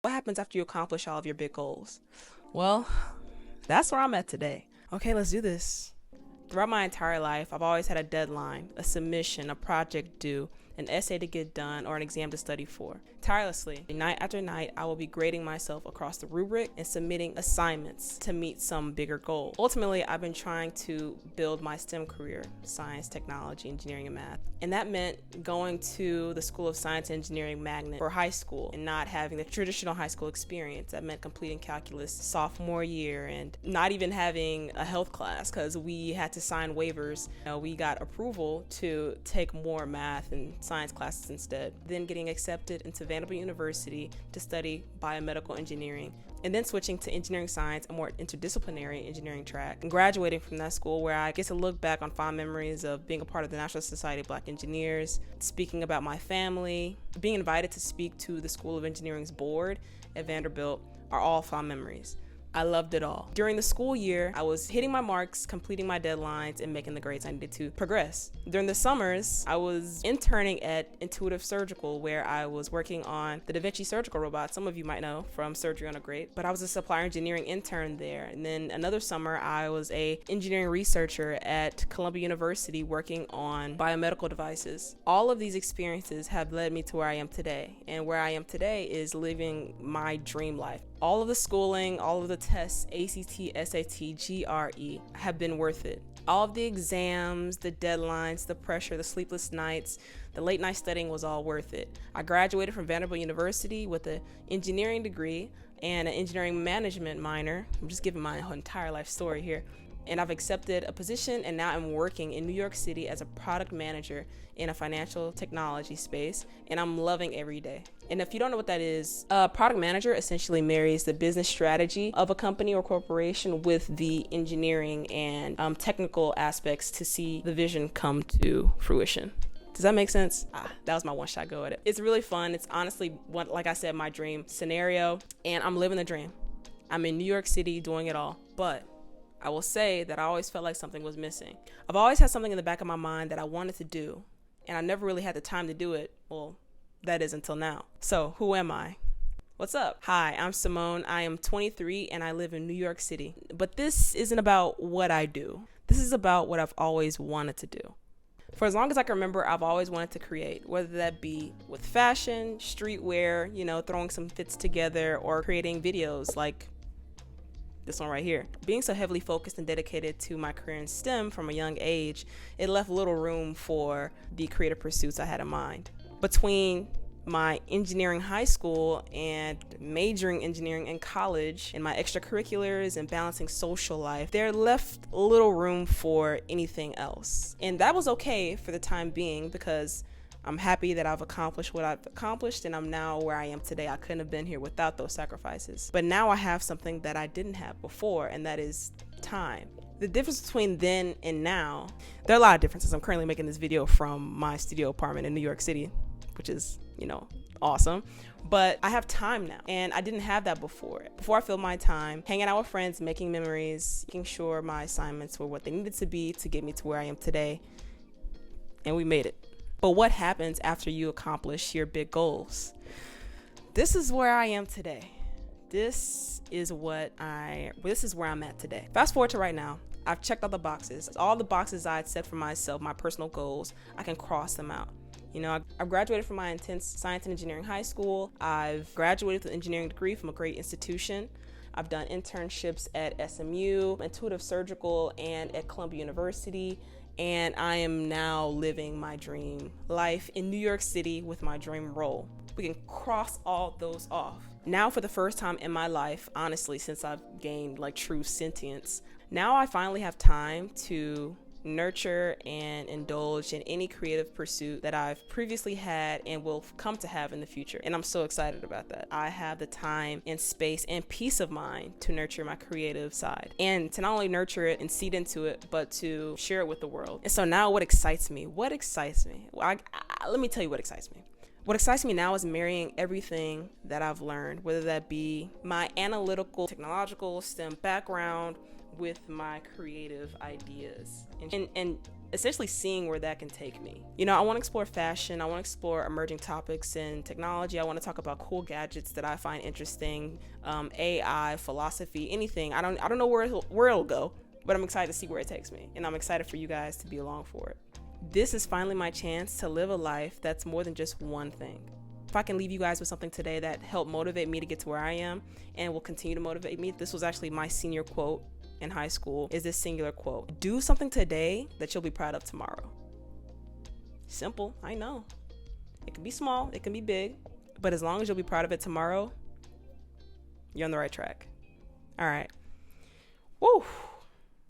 What happens after you accomplish all of your big goals? Well, that's where I'm at today. Okay, let's do this. Throughout my entire life, I've always had a deadline, a submission, a project due, an essay to get done, or an exam to study for. Tirelessly, night after night, I will be grading myself across the rubric and submitting assignments to meet some bigger goal. Ultimately, I've been trying to build my STEM career, science, technology, engineering, and math. And that meant going to the School of Science and Engineering magnet for high school and not having the traditional high school experience. That meant completing calculus sophomore year and not even having a health class because we had to sign waivers. We got approval to take more math and science classes instead. Then getting accepted into Vanderbilt University to study biomedical engineering, and then switching to engineering science, a more interdisciplinary engineering track, and graduating from that school where I get to look back on fond memories of being a part of the National Society of Black Engineers, speaking about my family, being invited to speak to the School of Engineering's board at Vanderbilt are all fond memories. I loved it all. During the school year, I was hitting my marks, completing my deadlines, and making the grades I needed to progress. During the summers, I was interning at Intuitive Surgical, where I was working on the Da Vinci surgical robot. Some of you might know from Surgery on a Grate, but I was a supplier engineering intern there. And then another summer, I was a engineering researcher at Columbia University working on biomedical devices. All of these experiences have led me to where I am today. And where I am today is living my dream life. All of the schooling, all of the tests, ACT, SAT, GRE, have been worth it. All of the exams, the deadlines, the pressure, the sleepless nights, the late night studying was all worth it. I graduated from Vanderbilt University with an engineering degree and an engineering management minor. I'm just giving my entire life story here. And I've accepted a position, and now I'm working in New York City as a product manager in a financial technology space, and I'm loving every day. And if you don't know what that is, a product manager essentially marries the business strategy of a company or corporation with the engineering and technical aspects to see the vision come to fruition. Does that make sense? That was my one-shot go at it. It's really fun. It's honestly, like I said, my dream scenario, and I'm living the dream. I'm in New York City doing it all, but I will say that I always felt like something was missing. I've always had something in the back of my mind that I wanted to do, and I never really had the time to do it. Well, that is until now. So, who am I? What's up? Hi, I'm Simone. I am 23 and I live in New York City. But this isn't about what I do. This is about what I've always wanted to do. For as long as I can remember, I've always wanted to create, whether that be with fashion, streetwear, throwing some fits together, or creating videos like this one right here. Being so heavily focused and dedicated to my career in STEM from a young age, it left little room for the creative pursuits I had in mind. Between my engineering high school and majoring engineering in college and my extracurriculars and balancing social life, there left little room for anything else. And that was okay for the time being because I'm happy that I've accomplished what I've accomplished, and I'm now where I am today. I couldn't have been here without those sacrifices. But now I have something that I didn't have before, and that is time. The difference between then and now, there are a lot of differences. I'm currently making this video from my studio apartment in New York City, which is, awesome. But I have time now, and I didn't have that before. Before, I filled my time hanging out with friends, making memories, making sure my assignments were what they needed to be to get me to where I am today, and we made it. But what happens after you accomplish your big goals? This is where I am today. This is where I'm at today. Fast forward to right now. I've checked all the boxes. All the boxes I had set for myself, my personal goals, I can cross them out. I've graduated from my intense science and engineering high school. I've graduated with an engineering degree from a great institution. I've done internships at SMU, Intuitive Surgical, and at Columbia University. And I am now living my dream life in New York City with my dream role. We can cross all those off. Now, for the first time in my life, honestly, since I've gained true sentience, now I finally have time to nurture and indulge in any creative pursuit that I've previously had and will come to have in the future. And I'm so excited about that. I have the time and space and peace of mind to nurture my creative side and to not only nurture it and seed into it, but to share it with the world. And so now what excites me? Well, let me tell you what excites me. What excites me now is marrying everything that I've learned, whether that be my analytical, technological, STEM background with my creative ideas and essentially seeing where that can take me. I want to explore fashion. I want to explore emerging topics in technology. I want to talk about cool gadgets that I find interesting, AI, philosophy, anything. I don't know where it'll go, but I'm excited to see where it takes me, and I'm excited for you guys to be along for it. This is finally my chance to live a life that's more than just one thing. If I can leave you guys with something today that helped motivate me to get to where I am and will continue to motivate me, this was actually my senior quote in high school, is this singular quote: do something today that you'll be proud of tomorrow. Simple, I know. It can be small, it can be big, but as long as you'll be proud of it tomorrow, you're on the right track. All right. Woo.